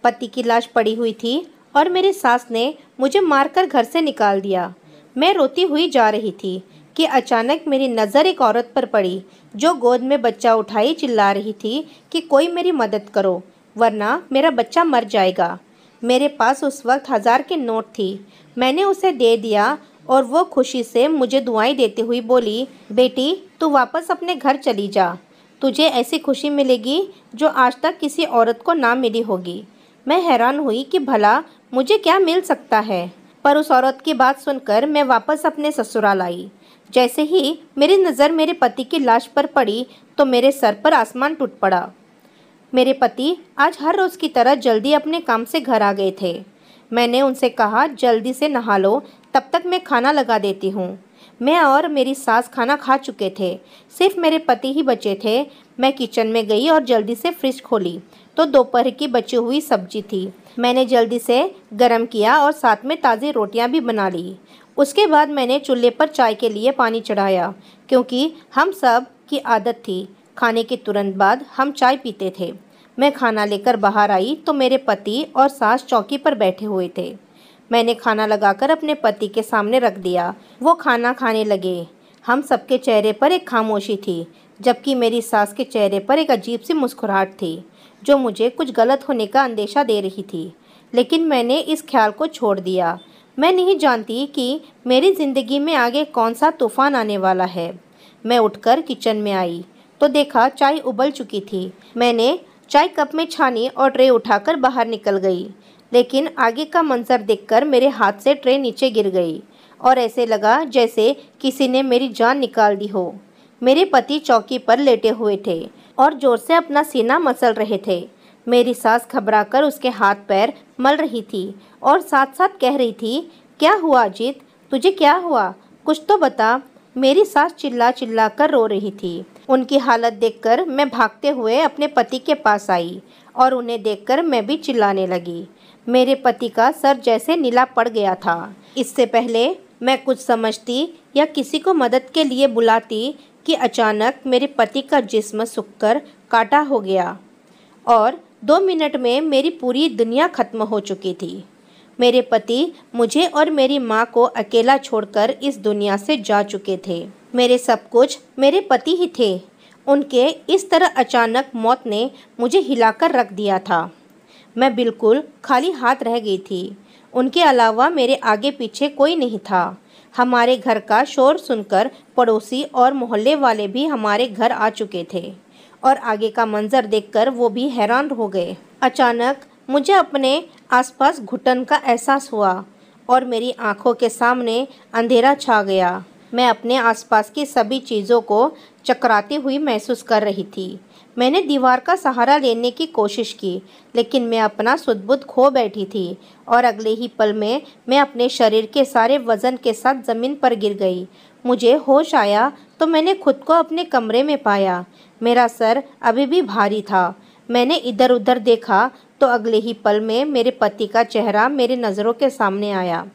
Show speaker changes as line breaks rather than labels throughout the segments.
पति की लाश पड़ी हुई थी और मेरी सास ने मुझे मारकर घर से निकाल दिया। मैं रोती हुई जा रही थी कि अचानक मेरी नज़र एक औरत पर पड़ी जो गोद में बच्चा उठाई चिल्ला रही थी कि कोई मेरी मदद करो वरना मेरा बच्चा मर जाएगा। मेरे पास उस वक्त 1000 के नोट थी। मैंने उसे दे दिया और वो खुशी से मुझे दुआएं देती हुई बोली, बेटी तू वापस अपने घर चली जा, तुझे ऐसी खुशी मिलेगी जो आज तक किसी औरत को ना मिली होगी। मैं हैरान हुई कि भला मुझे क्या मिल सकता है, पर उस औरत की बात सुनकर मैं वापस अपने ससुराल आई। जैसे ही मेरी नज़र मेरे पति की लाश पर पड़ी तो मेरे सर पर आसमान टूट पड़ा। मेरे पति आज हर रोज़ की तरह जल्दी अपने काम से घर आ गए थे। मैंने उनसे कहा जल्दी से नहा लो, तब तक मैं खाना लगा देती हूँ। मैं और मेरी सास खाना खा चुके थे, सिर्फ मेरे पति ही बचे थे। मैं किचन में गई और जल्दी से फ्रिज खोली तो दोपहर की बची हुई सब्जी थी। मैंने जल्दी से गरम किया और साथ में ताज़ी रोटियां भी बना ली। उसके बाद मैंने चूल्हे पर चाय के लिए पानी चढ़ाया, क्योंकि हम सब की आदत थी खाने के तुरंत बाद हम चाय पीते थे। मैं खाना लेकर बाहर आई तो मेरे पति और सास चौकी पर बैठे हुए थे। मैंने खाना लगाकर अपने पति के सामने रख दिया। वो खाना खाने लगे। हम सबके चेहरे पर एक खामोशी थी, जबकि मेरी सास के चेहरे पर एक अजीब सी मुस्कुराहट थी जो मुझे कुछ गलत होने का अंदेशा दे रही थी। लेकिन मैंने इस ख्याल को छोड़ दिया। मैं नहीं जानती कि मेरी ज़िंदगी में आगे कौन सा तूफान आने वाला है। मैं उठकर किचन में आई तो देखा चाय उबल चुकी थी। मैंने चाय कप में छानी और ट्रे उठाकर बाहर निकल गई, लेकिन आगे का मंजर देखकर मेरे हाथ से ट्रे नीचे गिर गई और ऐसे लगा जैसे किसी ने मेरी जान निकाल दी हो। मेरे पति चौकी पर लेटे हुए थे और जोर से अपना सीना मसल रहे थे। मेरी सास घबराकर उसके हाथ पैर मल रही थी और साथ साथ कह रही थी, क्या हुआ अजीत, तुझे क्या हुआ, कुछ तो बता। मेरी सास चिल्ला चिल्ला कर रो रही थी। उनकी हालत देखकर मैं भागते हुए अपने पति के पास आई और उन्हें देखकर मैं भी चिल्लाने लगी। मेरे पति का सर जैसे नीला पड़ गया था। इससे पहले मैं कुछ समझती या किसी को मदद के लिए बुलाती कि अचानक मेरे पति का जिस्म सूखकर काटा हो गया और 2 मिनट में मेरी पूरी दुनिया खत्म हो चुकी थी। मेरे पति मुझे और मेरी माँ को अकेला छोड़कर इस दुनिया से जा चुके थे। मेरे सब कुछ मेरे पति ही थे। उनके इस तरह अचानक मौत ने मुझे हिलाकर रख दिया था। मैं बिल्कुल खाली हाथ रह गई थी। उनके अलावा मेरे आगे पीछे कोई नहीं था। हमारे घर का शोर सुनकर पड़ोसी और मोहल्ले वाले भी हमारे घर आ चुके थे और आगे का मंजर देखकर वो भी हैरान हो गए। अचानक मुझे अपने आसपास घुटन का एहसास हुआ और मेरी आंखों के सामने अंधेरा छा गया। मैं अपने आसपास की सभी चीज़ों को चकराती हुई महसूस कर रही थी। मैंने दीवार का सहारा लेने की कोशिश की, लेकिन मैं अपना सुध-बुध खो बैठी थी और अगले ही पल में मैं अपने शरीर के सारे वज़न के साथ ज़मीन पर गिर गई। मुझे होश आया तो मैंने खुद को अपने कमरे में पाया। मेरा सर अभी भी भारी था। मैंने इधर उधर देखा तो अगले ही पल में मेरे पति का चेहरा मेरी नज़रों के सामने आया।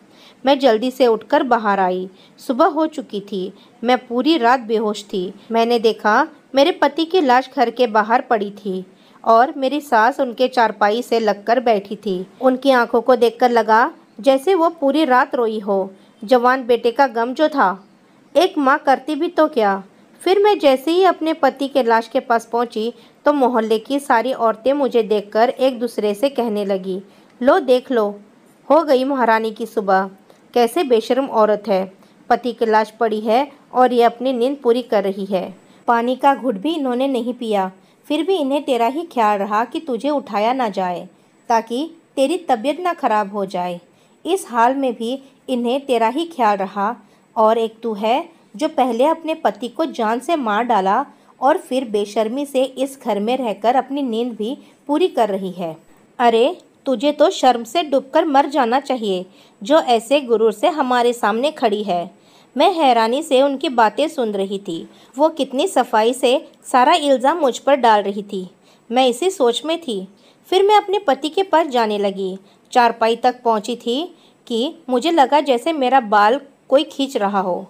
मैं जल्दी से उठकर बाहर आई। सुबह हो चुकी थी। मैं पूरी रात बेहोश थी। मैंने देखा मेरे पति की लाश घर के बाहर पड़ी थी और मेरी सास उनके चारपाई से लगकर बैठी थी। उनकी आंखों को देखकर लगा जैसे वो पूरी रात रोई हो। जवान बेटे का गम जो था, एक माँ करती भी तो क्या। फिर मैं जैसे ही अपने पति के लाश के पास पहुंची तो मोहल्ले की सारी औरतें मुझे देखकर एक दूसरे से कहने लगी, लो देख लो, हो गई महारानी की सुबह। कैसे बेशर्म औरत है, पति की लाश पड़ी है और ये अपनी नींद पूरी कर रही है। पानी का घुट भी इन्होंने नहीं पिया, फिर भी इन्हें तेरा ही ख्याल रहा कि तुझे उठाया ना जाए ताकि तेरी तबीयत ना खराब हो जाए। इस हाल में भी इन्हें तेरा ही ख्याल रहा। और एक तू है जो पहले अपने पति को जान से मार डाला और फिर बेशर्मी से इस घर में रहकर अपनी नींद भी पूरी कर रही है। अरे तुझे तो शर्म से डूबकर मर जाना चाहिए जो ऐसे गुरूर से हमारे सामने खड़ी है। मैं हैरानी से उनकी बातें सुन रही थी। वो कितनी सफाई से सारा इल्ज़ाम मुझ पर डाल रही थी। मैं इसी सोच में थी। फिर मैं अपने पति के पास जाने लगी। चारपाई तक पहुंची थी कि मुझे लगा जैसे मेरा बाल कोई खींच रहा हो।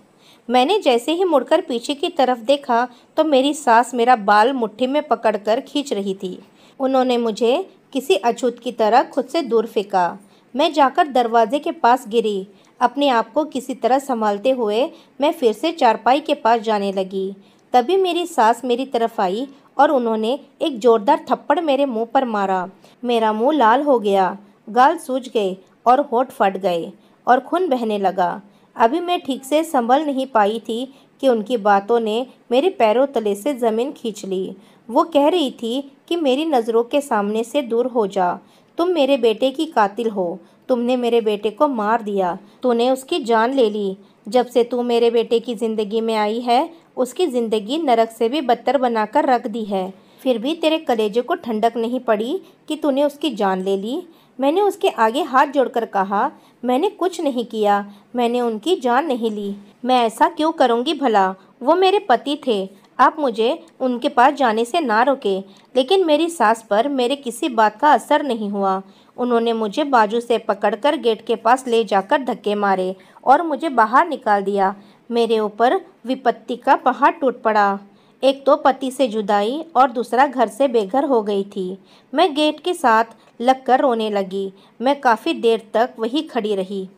मैंने जैसे ही मुड़कर पीछे की तरफ देखा तो मेरी सास मेरा बाल मुट्ठी में पकड़कर खींच रही थी। उन्होंने मुझे किसी अछूत की तरह खुद से दूर फेंका। मैं जाकर दरवाजे के पास गिरी। अपने आप को किसी तरह संभालते हुए मैं फिर से चारपाई के पास जाने लगी। तभी मेरी सास मेरी तरफ आई और उन्होंने एक जोरदार थप्पड़ मेरे मुंह पर मारा। मेरा मुंह लाल हो गया, गाल सूज गए और होंठ फट गए और खून बहने लगा। अभी मैं ठीक से संभल नहीं पाई थी कि उनकी बातों ने मेरे पैरों तले से ज़मीन खींच ली। वो कह रही थी कि मेरी नज़रों के सामने से दूर हो जा। तुम मेरे बेटे की कातिल हो। तुमने मेरे बेटे को मार दिया। तूने उसकी जान ले ली। जब से तू मेरे बेटे की ज़िंदगी में आई है, उसकी ज़िंदगी नरक से भी बदतर बनाकर रख दी है। फिर भी तेरे कलेजे को ठंडक नहीं पड़ी कि तूने उसकी जान ले ली। मैंने उसके आगे हाथ जोड़कर कहा, मैंने कुछ नहीं किया, मैंने उनकी जान नहीं ली। मैं ऐसा क्यों करूँगी भला? वो मेरे पति थे। आप मुझे उनके पास जाने से ना रोके। लेकिन मेरी सास पर मेरे किसी बात का असर नहीं हुआ। उन्होंने मुझे बाजू से पकड़कर गेट के पास ले जाकर धक्के मारे और मुझे बाहर निकाल दिया। मेरे ऊपर विपत्ति का पहाड़ टूट पड़ा। एक तो पति से जुदाई और दूसरा घर से बेघर हो गई थी। मैं गेट के साथ लगकर रोने लगी। मैं काफ़ी देर तक वहीं खड़ी रही,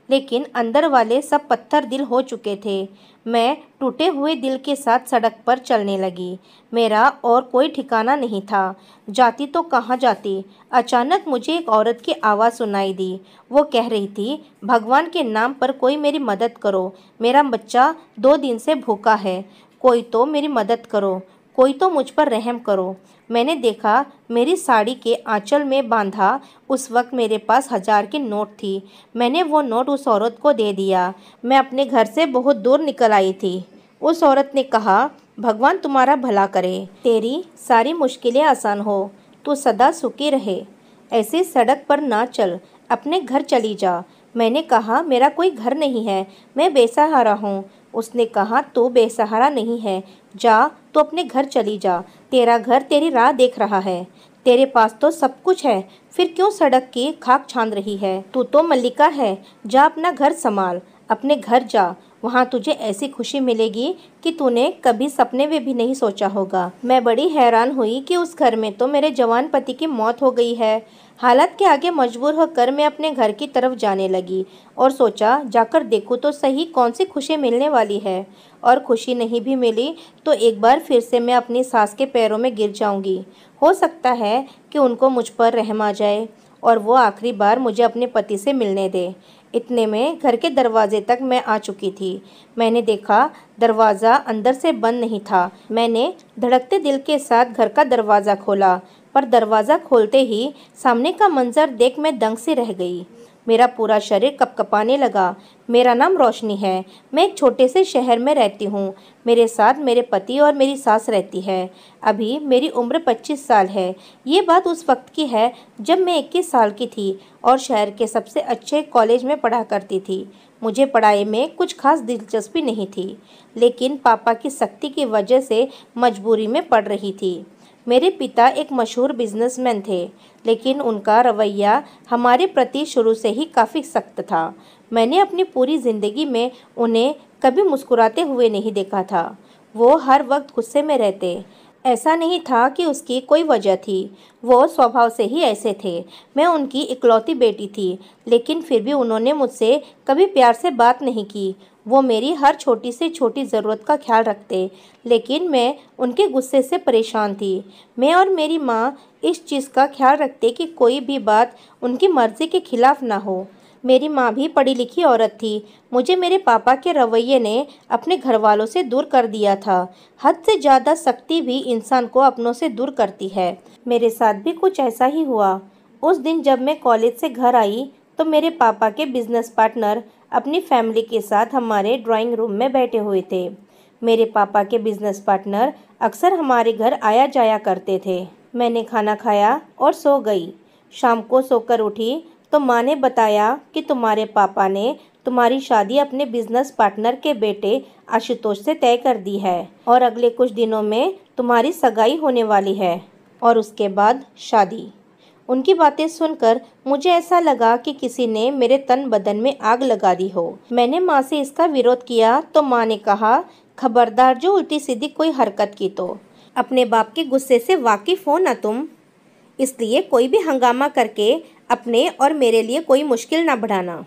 लेकिन अंदर वाले सब पत्थर दिल हो चुके थे। मैं टूटे हुए दिल के साथ सड़क पर चलने लगी। मेरा और कोई ठिकाना नहीं था। जाती तो कहाँ जाती। अचानक मुझे एक औरत की आवाज़ सुनाई दी। वो कह रही थी, भगवान के नाम पर कोई मेरी मदद करो। मेरा बच्चा 2 दिन से भूखा है। कोई तो मेरी मदद करो। कोई तो मुझ पर रहम करो। मैंने देखा, मेरी साड़ी के आंचल में बांधा उस वक्त मेरे पास 1000 की नोट थी। मैंने वो नोट उस औरत को दे दिया। मैं अपने घर से बहुत दूर निकल आई थी। उस औरत ने कहा, भगवान तुम्हारा भला करे, तेरी सारी मुश्किलें आसान हो, तू सदा सुखी रहे। ऐसे सड़क पर ना चल, अपने घर चली जा। मैंने कहा, मेरा कोई घर नहीं है, मैं बेसहारा हूँ। उसने कहा, तू बेसहारा नहीं है, जा तो अपने घर चली जा। तेरा घर तेरी राह देख रहा है। तेरे पास तो सब कुछ है, फिर क्यों सड़क की खाक छान रही है? तू तो मल्लिका है। जा अपना घर संभाल, अपने घर जा। वहाँ तुझे ऐसी खुशी मिलेगी कि तूने कभी सपने में भी नहीं सोचा होगा। मैं बड़ी हैरान हुई कि उस घर में तो मेरे जवान पति की मौत हो गई है। हालत के आगे मजबूर होकर मैं अपने घर की तरफ जाने लगी और सोचा, जाकर देखूँ तो सही कौन सी खुशी मिलने वाली है। और खुशी नहीं भी मिली तो एक बार फिर से मैं अपनी सास के पैरों में गिर जाऊंगी। हो सकता है कि उनको मुझ पर रहम आ जाए और वो आखिरी बार मुझे अपने पति से मिलने दे। इतने में घर के दरवाजे तक मैं आ चुकी थी। मैंने देखा, दरवाज़ा अंदर से बंद नहीं था। मैंने धड़कते दिल के साथ घर का दरवाज़ा खोला, पर दरवाज़ा खोलते ही सामने का मंजर देख मैं दंग से रह गई। मेरा पूरा शरीर कपकपाने लगा। मेरा नाम रोशनी है। मैं एक छोटे से शहर में रहती हूँ। मेरे साथ मेरे पति और मेरी सास रहती है। अभी मेरी उम्र 25 साल है। ये बात उस वक्त की है जब मैं 21 साल की थी और शहर के सबसे अच्छे कॉलेज में पढ़ा करती थी। मुझे पढ़ाई में कुछ खास दिलचस्पी नहीं थी, लेकिन पापा की सख्ती की वजह से मजबूरी में पढ़ रही थी। मेरे पिता एक मशहूर बिजनेसमैन थे, लेकिन उनका रवैया हमारे प्रति शुरू से ही काफ़ी सख्त था। मैंने अपनी पूरी ज़िंदगी में उन्हें कभी मुस्कुराते हुए नहीं देखा था। वो हर वक्त गुस्से में रहते। ऐसा नहीं था कि उसकी कोई वजह थी, वो स्वभाव से ही ऐसे थे। मैं उनकी इकलौती बेटी थी, लेकिन फिर भी उन्होंने मुझसे कभी प्यार से बात नहीं की। वो मेरी हर छोटी से छोटी ज़रूरत का ख्याल रखते, लेकिन मैं उनके गुस्से से परेशान थी। मैं और मेरी माँ इस चीज़ का ख्याल रखते कि कोई भी बात उनकी मर्ज़ी के खिलाफ़ ना हो। मेरी माँ भी पढ़ी लिखी औरत थी। मुझे मेरे पापा के रवैये ने अपने घर वालों से दूर कर दिया था। हद से ज़्यादा सख्ती भी इंसान को अपनों से दूर करती है। मेरे साथ भी कुछ ऐसा ही हुआ। उस दिन जब मैं कॉलेज से घर आई तो मेरे पापा के बिजनेस पार्टनर अपनी फैमिली के साथ हमारे ड्राइंग रूम में बैठे हुए थे। मेरे पापा के बिजनेस पार्टनर अक्सर हमारे घर आया जाया करते थे। मैंने खाना खाया और सो गई। शाम को सोकर उठी तो माँ ने बताया कि तुम्हारे पापा ने तुम्हारी शादी अपने बिजनेस पार्टनर के बेटे आशुतोष से तय कर दी है और अगले कुछ दिनों में तुम्हारी सगाई होने वाली है और उसके बाद शादी। उनकी बातें सुनकर मुझे ऐसा लगा कि किसी ने मेरे तन बदन में आग लगा दी हो। मैंने माँ से इसका विरोध किया तो माँ ने कहा, खबरदार जो उल्टी सीधी कोई हरकत की तो। अपने बाप के गुस्से से वाकिफ हो ना तुम। इसलिए कोई भी हंगामा करके अपने और मेरे लिए कोई मुश्किल ना बढ़ाना।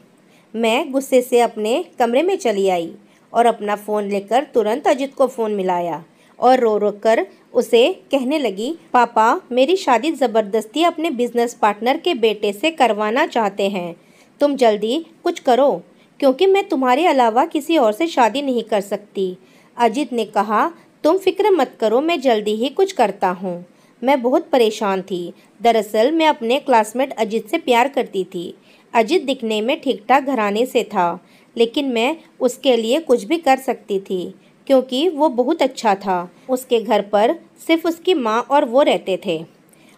मैं गुस्से से अपने कमरे में चली आई और अपना फ़ोन लेकर तुरंत अजित को फ़ोन मिलाया और रो रो कर उसे कहने लगी, पापा मेरी शादी ज़बरदस्ती अपने बिजनेस पार्टनर के बेटे से करवाना चाहते हैं। तुम जल्दी कुछ करो क्योंकि मैं तुम्हारे अलावा किसी और से शादी नहीं कर सकती। अजित ने कहा, तुम फिक्र मत करो, मैं जल्दी ही कुछ करता हूँ। मैं बहुत परेशान थी। दरअसल मैं अपने क्लासमेट अजित से प्यार करती थी। अजित दिखने में ठीक ठाक घराने से था, लेकिन मैं उसके लिए कुछ भी कर सकती थी क्योंकि वो बहुत अच्छा था। उसके घर पर सिर्फ उसकी माँ और वो रहते थे।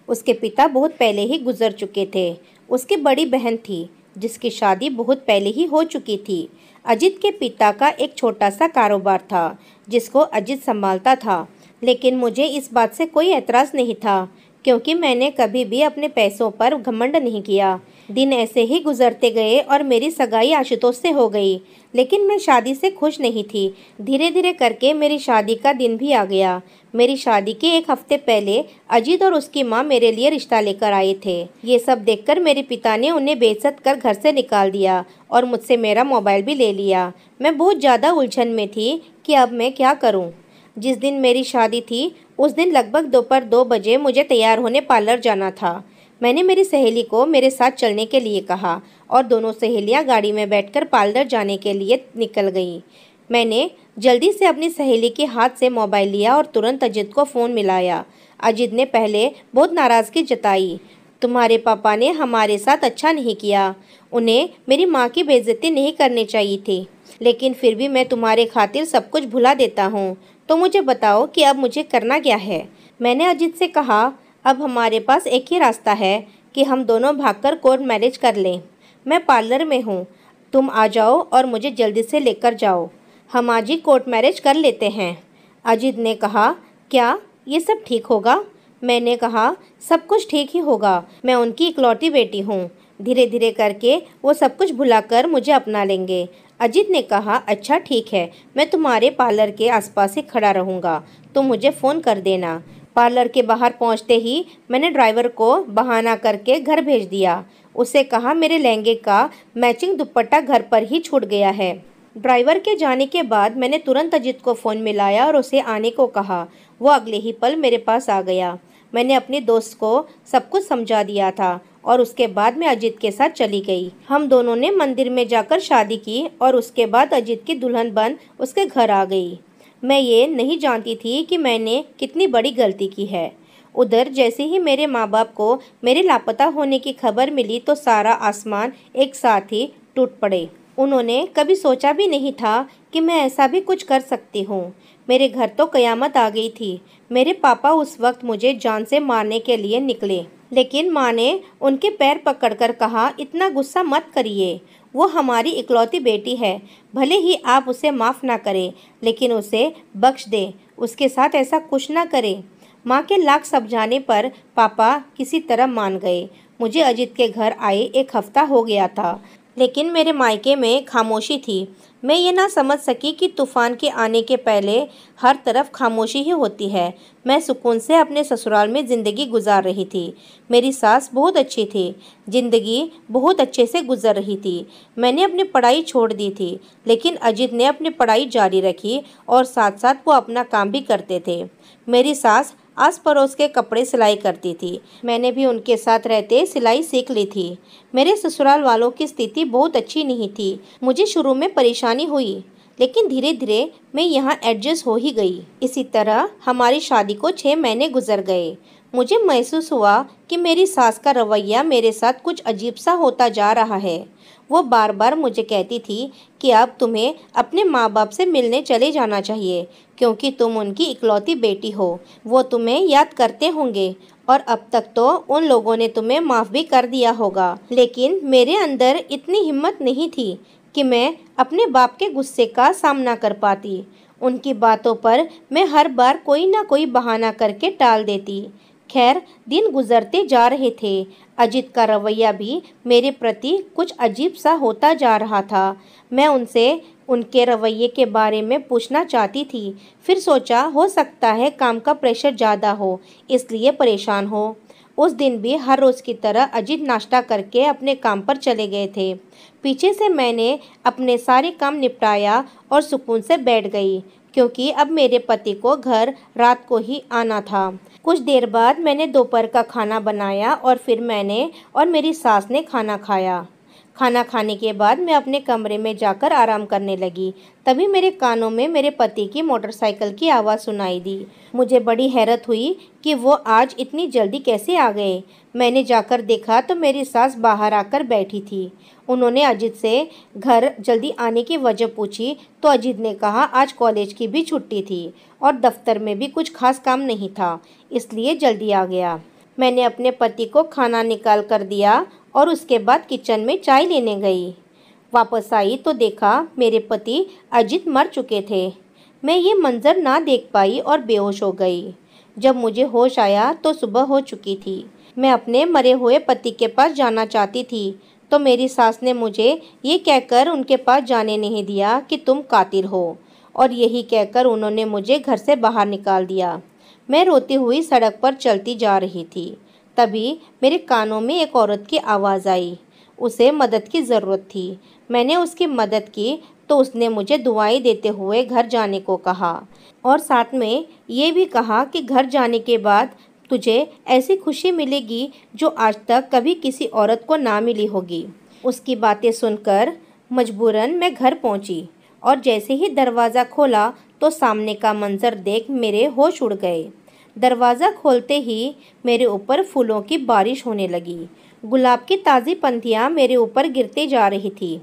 उसके पिता बहुत पहले ही गुजर चुके थे। उसकी बड़ी बहन थी जिसकी शादी बहुत पहले ही हो चुकी थी। अजित के पिता का एक छोटा सा कारोबार था जिसको अजित संभालता था, लेकिन मुझे इस बात से कोई एतराज़ नहीं था क्योंकि मैंने कभी भी अपने पैसों पर घमंड नहीं किया। दिन ऐसे ही गुजरते गए और मेरी सगाई आशुतोष से हो गई, लेकिन मैं शादी से खुश नहीं थी। धीरे धीरे करके मेरी शादी का दिन भी आ गया। मेरी शादी के एक हफ्ते पहले अजीत और उसकी माँ मेरे लिए रिश्ता लेकर आए थे। ये सब देखकर मेरे पिता ने उन्हें बेइज्जत कर घर से निकाल दिया और मुझसे मेरा मोबाइल भी ले लिया। मैं बहुत ज़्यादा उलझन में थी कि अब मैं क्या करूँ। जिस दिन मेरी शादी थी उस दिन लगभग दोपहर 2 बजे मुझे तैयार होने पार्लर जाना था। मैंने मेरी सहेली को मेरे साथ चलने के लिए कहा और दोनों सहेलियां गाड़ी में बैठकर पार्लर जाने के लिए निकल गईं। मैंने जल्दी से अपनी सहेली के हाथ से मोबाइल लिया और तुरंत अजित को फ़ोन मिलाया। अजित ने पहले बहुत नाराज़गी जताई। तुम्हारे पापा ने हमारे साथ अच्छा नहीं किया। उन्हें मेरी माँ की बेइज्जती नहीं करनी चाहिए थी, लेकिन फिर भी मैं तुम्हारे खातिर सब कुछ भुला देता हूँ। तो मुझे बताओ कि अब मुझे करना क्या है। मैंने अजित से कहा, अब हमारे पास एक ही रास्ता है कि हम दोनों भागकर कोर्ट मैरिज कर लें। मैं पार्लर में हूँ, तुम आ जाओ और मुझे जल्दी से लेकर जाओ। हम आज ही कोर्ट मैरिज कर लेते हैं। अजित ने कहा, क्या ये सब ठीक होगा? मैंने कहा, सब कुछ ठीक ही होगा। मैं उनकी इकलौती बेटी हूँ। धीरे धीरे करके वो सब कुछ भुलाकर मुझे अपना लेंगे। अजित ने कहा, अच्छा ठीक है, मैं तुम्हारे पार्लर के आसपास ही खड़ा रहूँगा, तुम मुझे फ़ोन कर देना। पार्लर के बाहर पहुँचते ही मैंने ड्राइवर को बहाना करके घर भेज दिया। उसे कहा मेरे लहंगे का मैचिंग दुपट्टा घर पर ही छूट गया है। ड्राइवर के जाने के बाद मैंने तुरंत अजित को फ़ोन मिलाया और उसे आने को कहा। वो अगले ही पल मेरे पास आ गया। मैंने अपने दोस्त को सब कुछ समझा दिया था और उसके बाद मैं अजित के साथ चली गई। हम दोनों ने मंदिर में जाकर शादी की और उसके बाद अजित की दुल्हन बन उसके घर आ गई। मैं ये नहीं जानती थी कि मैंने कितनी बड़ी गलती की है। उधर जैसे ही मेरे माँ बाप को मेरे लापता होने की खबर मिली तो सारा आसमान एक साथ ही टूट पड़े। उन्होंने कभी सोचा भी नहीं था कि मैं ऐसा भी कुछ कर सकती हूँ। मेरे घर तो कयामत आ गई थी। मेरे पापा उस वक्त मुझे जान से मारने के लिए निकले, लेकिन माँ ने उनके पैर पकड़कर कहा, इतना गुस्सा मत करिए, वो हमारी इकलौती बेटी है। भले ही आप उसे माफ़ ना करें, लेकिन उसे बख्श दें, उसके साथ ऐसा कुछ ना करें। माँ के लाख समझाने पर पापा किसी तरह मान गए। मुझे अजित के घर आए 1 हफ्ता हो गया था, लेकिन मेरे मायके में खामोशी थी। मैं ये ना समझ सकी कि तूफ़ान के आने के पहले हर तरफ खामोशी ही होती है। मैं सुकून से अपने ससुराल में ज़िंदगी गुजार रही थी। मेरी सास बहुत अच्छी थी, ज़िंदगी बहुत अच्छे से गुजर रही थी। मैंने अपनी पढ़ाई छोड़ दी थी, लेकिन अजित ने अपनी पढ़ाई जारी रखी और साथ साथ वो अपना काम भी करते थे। मेरी सास आस पड़ोस के कपड़े सिलाई करती थी। मैंने भी उनके साथ रहते सिलाई सीख ली थी। मेरे ससुराल वालों की स्थिति बहुत अच्छी नहीं थी। मुझे शुरू में परेशानी हुई, लेकिन धीरे धीरे मैं यहाँ एडजस्ट हो ही गई। इसी तरह हमारी शादी को 6 महीने गुजर गए। मुझे महसूस हुआ कि मेरी सास का रवैया मेरे साथ कुछ अजीब सा होता जा रहा है। वो बार बार मुझे कहती थी कि अब तुम्हें अपने माँ बाप से मिलने चले जाना चाहिए क्योंकि तुम उनकी इकलौती बेटी हो। वो तुम्हें याद करते होंगे और अब तक तो उन लोगों ने तुम्हें माफ़ भी कर दिया होगा। लेकिन मेरे अंदर इतनी हिम्मत नहीं थी कि मैं अपने बाप के गुस्से का सामना कर पाती। उनकी बातों पर मैं हर बार कोई ना कोई बहाना करके टाल देती। खैर, दिन गुजरते जा रहे थे। अजित का रवैया भी मेरे प्रति कुछ अजीब सा होता जा रहा था। मैं उनसे उनके रवैये के बारे में पूछना चाहती थी, फिर सोचा हो सकता है काम का प्रेशर ज़्यादा हो इसलिए परेशान हो। उस दिन भी हर रोज़ की तरह अजीत नाश्ता करके अपने काम पर चले गए थे। पीछे से मैंने अपने सारे काम निपटाया और सुकून से बैठ गई, क्योंकि अब मेरे पति को घर रात को ही आना था। कुछ देर बाद मैंने दोपहर का खाना बनाया और फिर मैंने और मेरी सास ने खाना खाया। खाना खाने के बाद मैं अपने कमरे में जाकर आराम करने लगी। तभी मेरे कानों में मेरे पति की मोटरसाइकिल की आवाज़ सुनाई दी। मुझे बड़ी हैरत हुई कि वो आज इतनी जल्दी कैसे आ गए। मैंने जाकर देखा तो मेरी सास बाहर आकर बैठी थी। उन्होंने अजीत से घर जल्दी आने की वजह पूछी तो अजीत ने कहा आज कॉलेज की भी छुट्टी थी और दफ्तर में भी कुछ खास काम नहीं था, इसलिए जल्दी आ गया। मैंने अपने पति को खाना निकाल कर दिया और उसके बाद किचन में चाय लेने गई। वापस आई तो देखा मेरे पति अजीत मर चुके थे। मैं ये मंजर ना देख पाई और बेहोश हो गई। जब मुझे होश आया तो सुबह हो चुकी थी। मैं अपने मरे हुए पति के पास जाना चाहती थी तो मेरी सास ने मुझे ये कहकर उनके पास जाने नहीं दिया कि तुम कातिल हो, और यही कहकर उन्होंने मुझे घर से बाहर निकाल दिया। मैं रोती हुई सड़क पर चलती जा रही थी। तभी मेरे कानों में एक औरत की आवाज़ आई। उसे मदद की ज़रूरत थी। मैंने उसकी मदद की तो उसने मुझे दुआएं देते हुए घर जाने को कहा और साथ में ये भी कहा कि घर जाने के बाद तुझे ऐसी खुशी मिलेगी जो आज तक कभी किसी औरत को ना मिली होगी। उसकी बातें सुनकर मजबूरन मैं घर पहुंची और जैसे ही दरवाज़ा खोला तो सामने का मंजर देख मेरे होश उड़ गए। दरवाज़ा खोलते ही मेरे ऊपर फूलों की बारिश होने लगी। गुलाब की ताज़ी पंखियाँ मेरे ऊपर गिरते जा रही थी।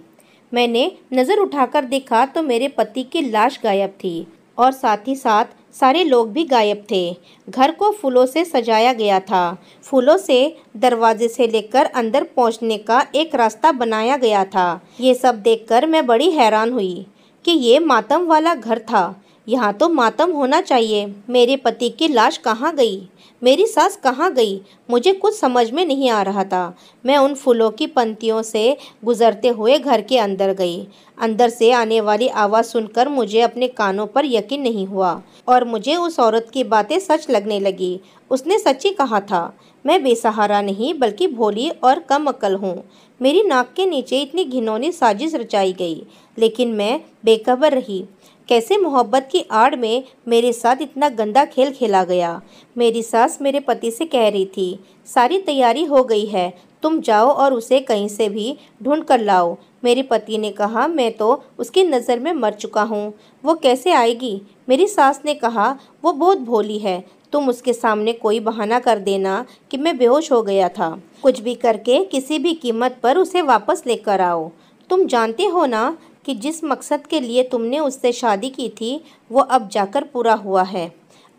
मैंने नज़र उठाकर देखा तो मेरे पति की लाश गायब थी और साथ ही साथ सारे लोग भी गायब थे। घर को फूलों से सजाया गया था। फूलों से दरवाजे से लेकर अंदर पहुंचने का एक रास्ता बनाया गया था। ये सब देखकर मैं बड़ी हैरान हुई कि ये मातम वाला घर था। यहाँ तो मातम होना चाहिए। मेरे पति की लाश कहाँ गई? मेरी सास कहाँ गई? मुझे कुछ समझ में नहीं आ रहा था। मैं उन फूलों की पंक्तियों से गुजरते हुए घर के अंदर गई। अंदर से आने वाली आवाज़ सुनकर मुझे अपने कानों पर यकीन नहीं हुआ और मुझे उस औरत की बातें सच लगने लगी। उसने सच्ची कहा था। मैं बेसहारा नहीं बल्कि भोली और कम अक्ल हूँ। मेरी नाक के नीचे इतनी घिनौनी साजिश रचाई गई, लेकिन मैं बेखबर रही। कैसे मोहब्बत की आड़ में मेरे साथ इतना गंदा खेल खेला गया। मेरी सास मेरे पति से कह रही थी, सारी तैयारी हो गई है, तुम जाओ और उसे कहीं से भी ढूंढ कर लाओ। मेरे पति ने कहा, मैं तो उसकी नज़र में मर चुका हूँ, वो कैसे आएगी? मेरी सास ने कहा, वो बहुत भोली है, तुम उसके सामने कोई बहाना कर देना कि मैं बेहोश हो गया था। कुछ भी करके किसी भी कीमत पर उसे वापस लेकर आओ। तुम जानते हो ना कि जिस मकसद के लिए तुमने उससे शादी की थी वो अब जाकर पूरा हुआ है।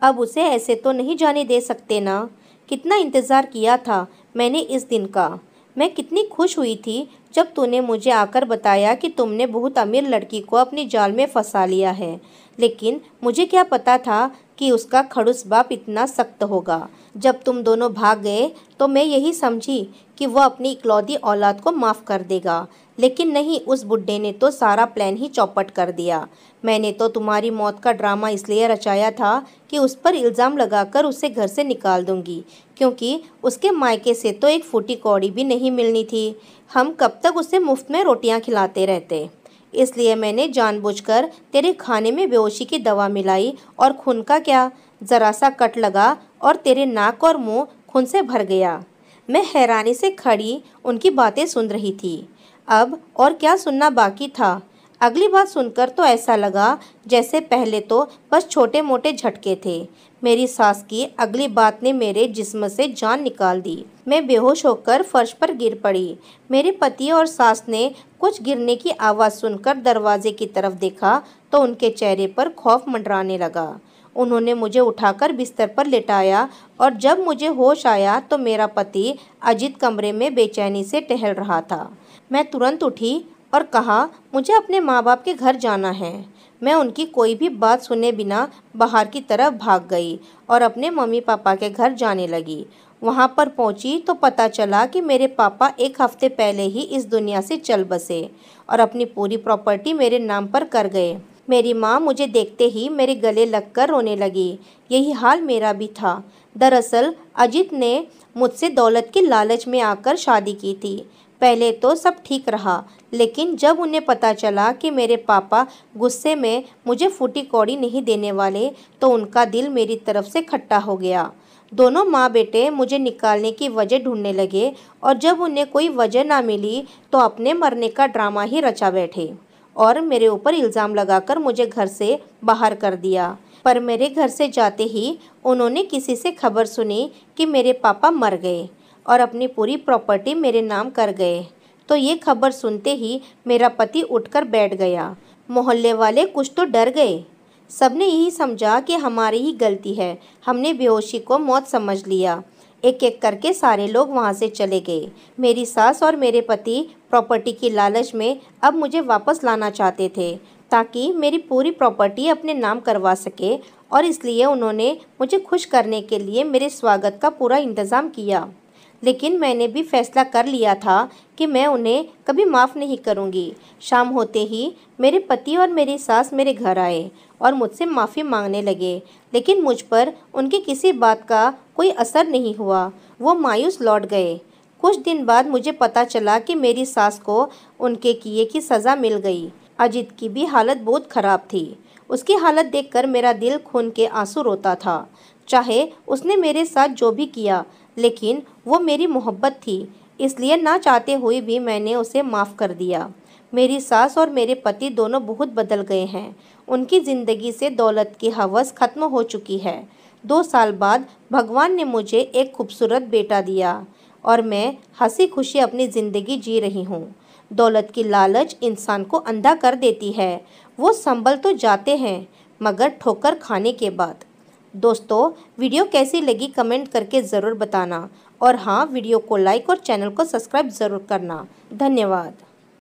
अब उसे ऐसे तो नहीं जाने दे सकते ना। कितना इंतज़ार किया था मैंने इस दिन का। मैं कितनी खुश हुई थी जब तूने मुझे आकर बताया कि तुमने बहुत अमीर लड़की को अपनी जाल में फंसा लिया है। लेकिन मुझे क्या पता था कि उसका खड़ूस बाप इतना सख्त होगा। जब तुम दोनों भाग गए तो मैं यही समझी कि वह अपनी इकलौती औलाद को माफ़ कर देगा, लेकिन नहीं, उस बुड्ढे ने तो सारा प्लान ही चौपट कर दिया। मैंने तो तुम्हारी मौत का ड्रामा इसलिए रचाया था कि उस पर इल्ज़ाम लगाकर उसे घर से निकाल दूंगी, क्योंकि उसके मायके से तो एक फूटी कौड़ी भी नहीं मिलनी थी। हम कब तक उसे मुफ्त में रोटियां खिलाते रहते। इसलिए मैंने जानबूझकर तेरे खाने में बेहोशी की दवा मिलाई और खून का क्या, ज़रा सा कट लगा और तेरे नाक और मुंह खून से भर गया। मैं हैरानी से खड़ी उनकी बातें सुन रही थी। अब और क्या सुनना बाकी था। अगली बात सुनकर तो ऐसा लगा जैसे पहले तो बस छोटे मोटे झटके थे। मेरी सास की अगली बात ने मेरे जिस्म से जान निकाल दी। मैं बेहोश होकर फर्श पर गिर पड़ी। मेरे पति और सास ने कुछ गिरने की आवाज़ सुनकर दरवाजे की तरफ देखा तो उनके चेहरे पर खौफ मंडराने लगा। उन्होंने मुझे उठाकर बिस्तर पर लेटाया और जब मुझे होश आया तो मेरा पति अजीत कमरे में बेचैनी से टहल रहा था। मैं तुरंत उठी और कहा, मुझे अपने माँ बाप के घर जाना है। मैं उनकी कोई भी बात सुने बिना बाहर की तरफ भाग गई और अपने मम्मी पापा के घर जाने लगी। वहाँ पर पहुँची तो पता चला कि मेरे पापा एक हफ्ते पहले ही इस दुनिया से चल बसे और अपनी पूरी प्रॉपर्टी मेरे नाम पर कर गए। मेरी माँ मुझे देखते ही मेरे गले लगकर रोने लगी। यही हाल मेरा भी था। दरअसल अजित ने मुझसे दौलत की लालच में आकर शादी की थी। पहले तो सब ठीक रहा, लेकिन जब उन्हें पता चला कि मेरे पापा गुस्से में मुझे फूटी कौड़ी नहीं देने वाले, तो उनका दिल मेरी तरफ से खट्टा हो गया। दोनों माँ बेटे मुझे निकालने की वजह ढूंढने लगे और जब उन्हें कोई वजह ना मिली तो अपने मरने का ड्रामा ही रचा बैठे और मेरे ऊपर इल्ज़ाम लगाकर मुझे घर से बाहर कर दिया। पर मेरे घर से जाते ही उन्होंने किसी से खबर सुनी कि मेरे पापा मर गए और अपनी पूरी प्रॉपर्टी मेरे नाम कर गए। तो ये खबर सुनते ही मेरा पति उठकर बैठ गया। मोहल्ले वाले कुछ तो डर गए। सबने यही समझा कि हमारी ही गलती है। हमने बेहोशी को मौत समझ लिया। एक एक करके सारे लोग वहाँ से चले गए। मेरी सास और मेरे पति प्रॉपर्टी की लालच में अब मुझे वापस लाना चाहते थे ताकि मेरी पूरी प्रॉपर्टी अपने नाम करवा सके और इसलिए उन्होंने मुझे खुश करने के लिए मेरे स्वागत का पूरा इंतज़ाम किया। लेकिन मैंने भी फैसला कर लिया था कि मैं उन्हें कभी माफ़ नहीं करूँगी। शाम होते ही मेरे पति और मेरी सास मेरे घर आए और मुझसे माफ़ी मांगने लगे, लेकिन मुझ पर उनकी किसी बात का कोई असर नहीं हुआ। वो मायूस लौट गए। कुछ दिन बाद मुझे पता चला कि मेरी सास को उनके किए की सज़ा मिल गई। अजित की भी हालत बहुत ख़राब थी। उसकी हालत देखकर मेरा दिल खून के आंसू रोता था। चाहे उसने मेरे साथ जो भी किया, लेकिन वो मेरी मोहब्बत थी, इसलिए ना चाहते हुए भी मैंने उसे माफ़ कर दिया। मेरी सास और मेरे पति दोनों बहुत बदल गए हैं। उनकी ज़िंदगी से दौलत की हवस खत्म हो चुकी है। 2 साल बाद भगवान ने मुझे एक खूबसूरत बेटा दिया और मैं हंसी खुशी अपनी ज़िंदगी जी रही हूँ। दौलत की लालच इंसान को अंधा कर देती है। वो संभल तो जाते हैं, मगर ठोकर खाने के बाद। दोस्तों, वीडियो कैसी लगी कमेंट करके ज़रूर बताना और हाँ, वीडियो को लाइक और चैनल को सब्सक्राइब ज़रूर करना। धन्यवाद।